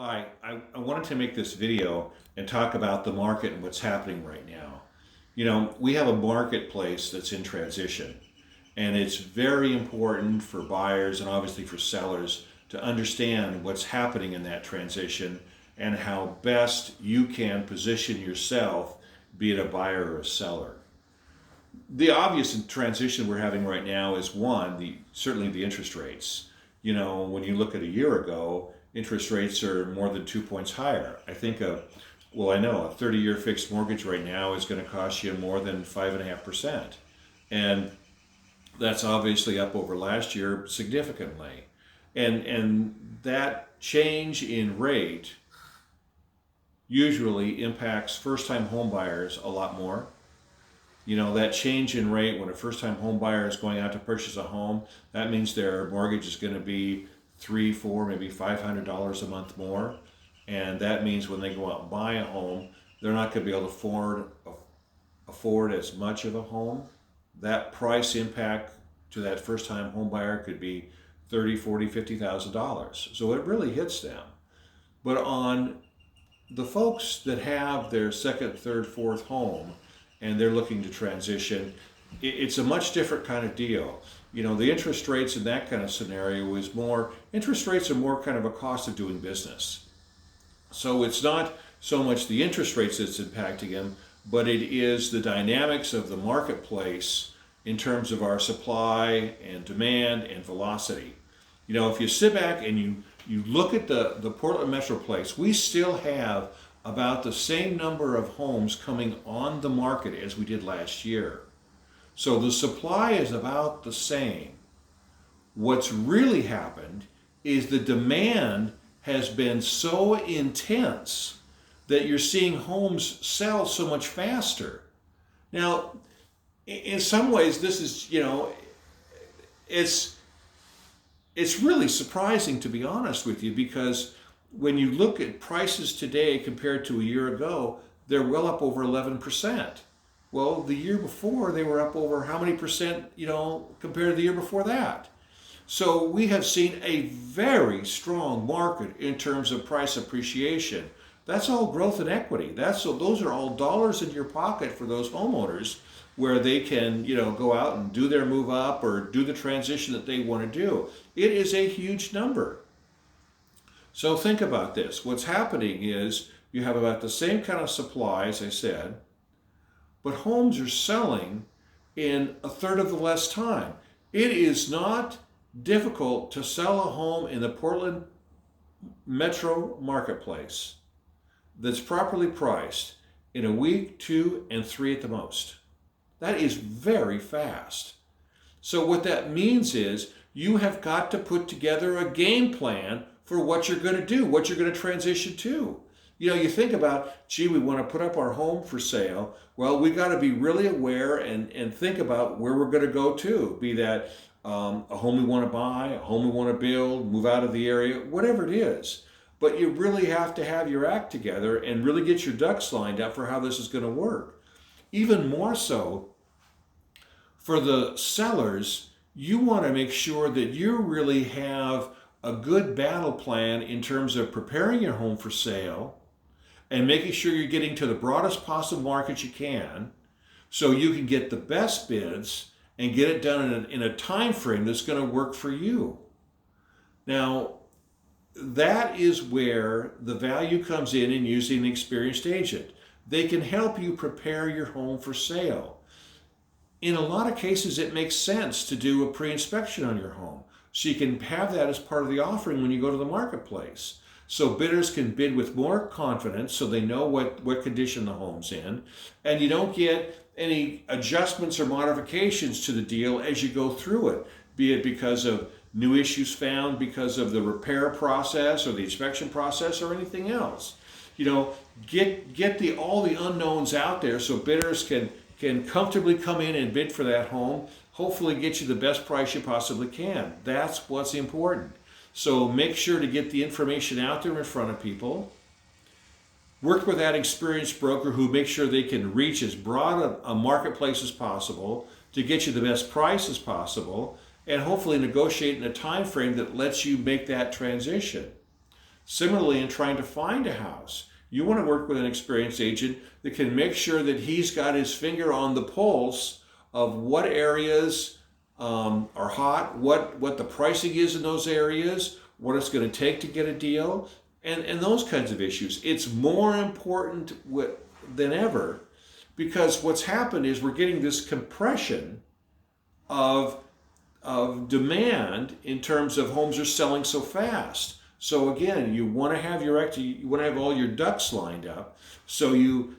Hi, I wanted to make this video and talk about the market and what's happening right now. We have a marketplace that's in transition, and it's very important for buyers and obviously for sellers to understand what's happening in that transition and how best you can position yourself, be it a buyer or a seller. The obvious transition we're having right now is one, certainly the interest rates. When you look at a year ago, interest rates are more than 2 points higher. I know a 30-year fixed mortgage right now is going to cost you more than 5.5%. And that's obviously up over last year significantly. And that change in rate usually impacts first-time home buyers a lot more. That change in rate when a first-time home buyer is going out to purchase a home, that means their mortgage is going to be three, four, maybe $500 a month more, and that means when they go out and buy a home, they're not going to be able to afford as much of a home. That price impact to that first-time home buyer could be $30, $40, $50,000. So it really hits them. But on the folks that have their second, third, fourth home and they're looking to transition, it's a much different kind of deal. The interest rates in that kind of scenario interest rates are more kind of a cost of doing business. So it's not so much the interest rates that's impacting them, but it is the dynamics of the marketplace in terms of our supply and demand and velocity. If you sit back and you look at the Portland Metroplex, we still have about the same number of homes coming on the market as we did last year. So the supply is about the same. What's really happened is the demand has been so intense that you're seeing homes sell so much faster. Now, in some ways, this is, it's really surprising, to be honest with you, because when you look at prices today compared to a year ago, they're well up over 11%. Well, the year before, they were up over how many percent, compared to the year before that? So we have seen a very strong market in terms of price appreciation. That's all growth in equity. Those are all dollars in your pocket for those homeowners where they can, go out and do their move up or do the transition that they want to do. It is a huge number. So think about this. What's happening is you have about the same kind of supply, as I said, but homes are selling in a third of the less time. It is not difficult to sell a home in the Portland Metro marketplace that's properly priced in a week, 2, and 3 at the most. That is very fast. So what that means is you have got to put together a game plan for what you're going to do, what you're going to transition to. You think about, gee, we want to put up our home for sale. Well, we got to be really aware and think about where we're going to go to, be that a home we want to buy, a home we want to build, move out of the area, whatever it is. But you really have to have your act together and really get your ducks lined up for how this is going to work. Even more so, for the sellers, you want to make sure that you really have a good battle plan in terms of preparing your home for sale and making sure you're getting to the broadest possible market you can so you can get the best bids and get it done in a time frame that's going to work for you. Now, that is where the value comes in using an experienced agent. They can help you prepare your home for sale. In a lot of cases, it makes sense to do a pre-inspection on your home. So you can have that as part of the offering when you go to the marketplace. So bidders can bid with more confidence so they know what condition the home's in. And you don't get any adjustments or modifications to the deal as you go through it, be it because of new issues found because of the repair process or the inspection process or anything else. Get all the unknowns out there so bidders can comfortably come in and bid for that home, hopefully get you the best price you possibly can. That's what's important. So make sure to get the information out there in front of people. Work with that experienced broker who makes sure they can reach as broad a marketplace as possible to get you the best price as possible, and hopefully negotiate in a time frame that lets you make that transition. Similarly, in trying to find a house, you want to work with an experienced agent that can make sure that he's got his finger on the pulse of what areas are hot, what the pricing is in those areas, what it's going to take to get a deal, and those kinds of issues. It's more important than ever, because what's happened is we're getting this compression of demand in terms of homes are selling so fast. So again, you want to have all your ducks lined up. So you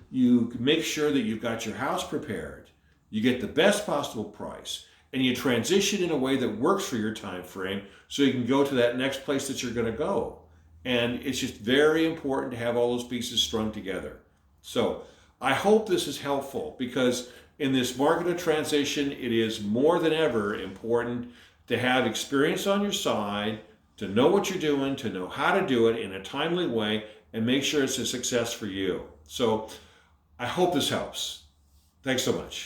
make sure that you've got your house prepared, you get the best possible price, and you transition in a way that works for your time frame, so you can go to that next place that you're going to go. And it's just very important to have all those pieces strung together. So I hope this is helpful, because in this market of transition, it is more than ever important to have experience on your side, to know what you're doing, to know how to do it in a timely way, and make sure it's a success for you. So I hope this helps. Thanks so much.